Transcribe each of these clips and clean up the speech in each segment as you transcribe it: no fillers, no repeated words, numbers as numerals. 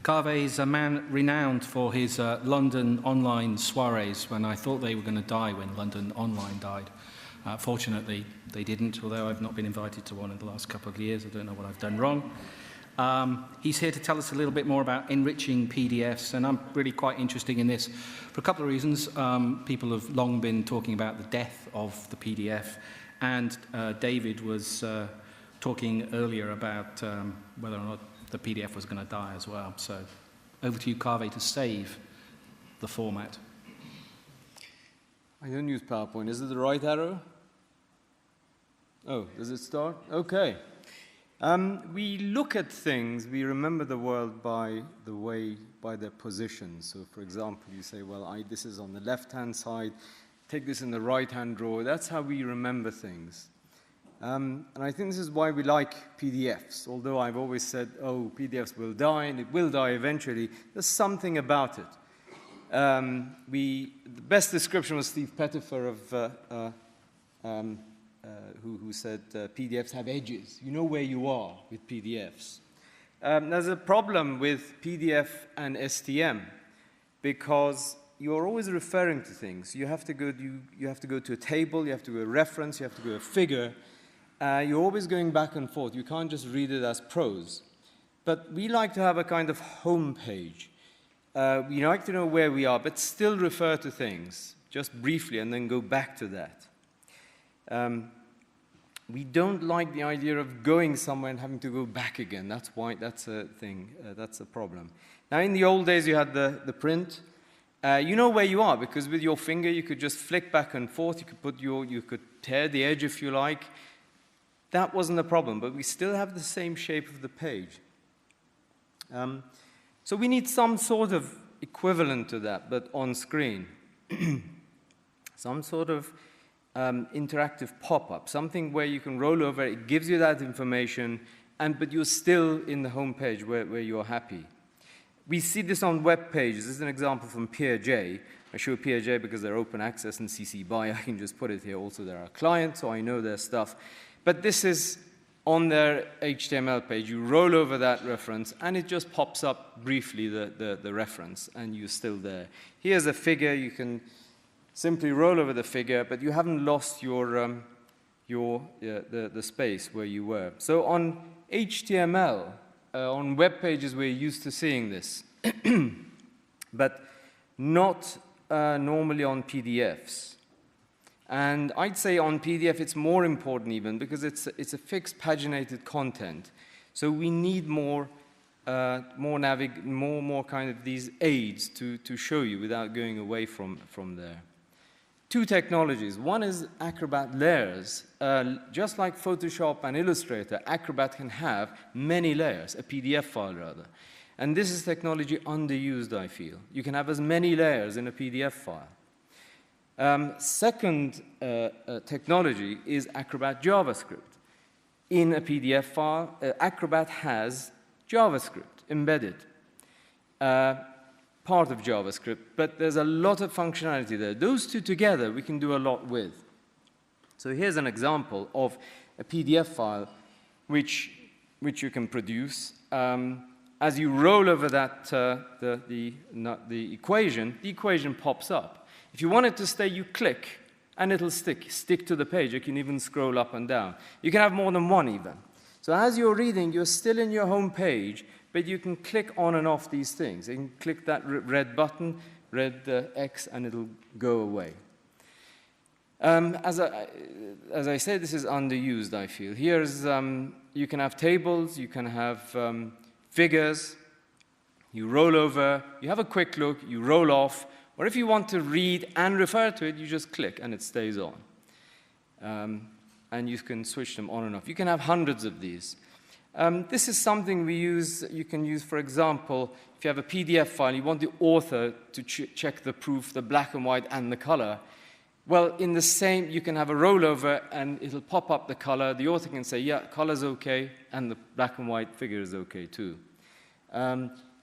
Kaveh is a man renowned for his London online soirees when I thought they were going to die when London Online died. Fortunately, they didn't, although I've not been invited to one in the last couple of years. I don't know what I've done wrong. He's here to tell us a little bit more about enriching PDFs, and I'm really quite interested in this for a couple of reasons. People have long been talking about the death of the PDF, and David was talking earlier about whether or not the PDF was going to die as well. So over to you, Kaveh, to save the format. I don't use PowerPoint. Is it the right arrow? Oh, does it start? Okay. We look at things, we remember the world by their position. So for example, you say, well, this is on the left-hand side, take this in the right-hand drawer. That's how we remember things. And I think this is why we like PDFs. Although I've always said, oh, PDFs will die, and it will die eventually, there's something about it. The best description was Steve Pettifer who said PDFs have edges. You know where you are with PDFs. There's a problem with PDF and STM because you're always referring to things. You have to go to a table, you have to go to a reference, you have to go to a figure. You're always going back and forth. You can't just read it as prose. But we like to have a kind of home page. We like to know where we are, but still refer to things, just briefly, and then go back to that. We don't like the idea of going somewhere and having to go back again. That's a thing. That's a problem. Now, in the old days, you had the print. You know where you are, because with your finger, you could just flick back and forth. You could tear the edge if you like. That wasn't a problem, but we still have the same shape of the page. So we need some sort of equivalent to that, but on screen. Some sort of interactive pop-up, something where you can roll over, it gives you that information, but you're still in the home page where you're happy. We see this on web pages. This is an example from PeerJ. I show PeerJ because they're open access and CC BY. I can just put it here. Also, they're our client, so I know their stuff. But this is on their HTML page. You roll over that reference, and it just pops up briefly, the reference, and you're still there. Here's a figure. You can simply roll over the figure, but you haven't lost the space where you were. So on HTML, on web pages, we're used to seeing this, but not normally on PDFs. And I'd say on PDF it's more important even because it's a fixed paginated content. So we need more kind of these aids to show you without going away from there. Two technologies. One is Acrobat Layers. Just like Photoshop and Illustrator, Acrobat can have many layers, a PDF file rather. And this is technology underused, I feel. You can have as many layers in a PDF file. Second technology is Acrobat JavaScript. In a PDF file, Acrobat has JavaScript embedded, part of JavaScript, but there's a lot of functionality there. Those two together, we can do a lot with. So here's an example of a PDF file which you can produce. As you roll over that the equation pops up. If you want it to stay, you click, and it'll stick to the page. You can even scroll up and down. You can have more than one even. So as you're reading, you're still in your home page, but you can click on and off these things. You can click that red button, red X, and it'll go away. As I said, this is underused, I feel. Here's, you can have tables, you can have figures. You roll over, you have a quick look, you roll off, or if you want to read and refer to it, you just click and it stays on. And you can switch them on and off. You can have hundreds of these. This is something you can use, for example, if you have a PDF file, you want the author to check the proof, the black and white, and the color. Well, in the same, you can have a rollover, and it'll pop up the color. The author can say, yeah, color's OK, and the black and white figure is OK, too.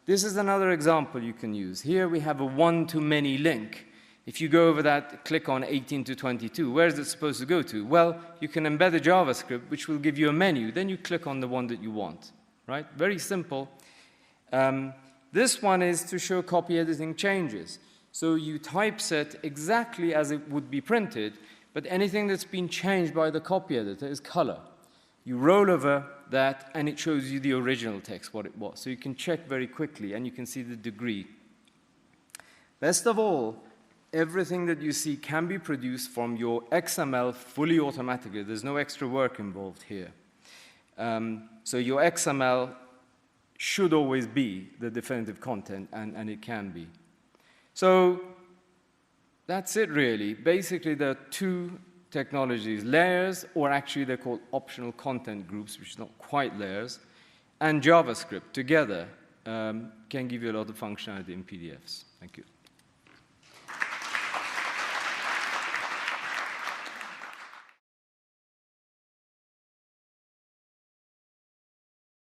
This is another example you can use. Here we have a one-to-many link. If you go over that, click on 18 to 22. Where is it supposed to go to? Well, you can embed a JavaScript, which will give you a menu. Then you click on the one that you want, right? Very simple. This one is to show copy editing changes. So you typeset exactly as it would be printed, but anything that's been changed by the copy editor is color. You roll over that, and it shows you the original text, what it was. So you can check very quickly, and you can see the degree. Best of all, everything that you see can be produced from your XML fully automatically. There's no extra work involved here. So your XML should always be the definitive content, and it can be. So that's it, really. Basically, there are two technologies, layers, or actually they're called optional content groups, which is not quite layers, and JavaScript together can give you a lot of functionality in PDFs. Thank you.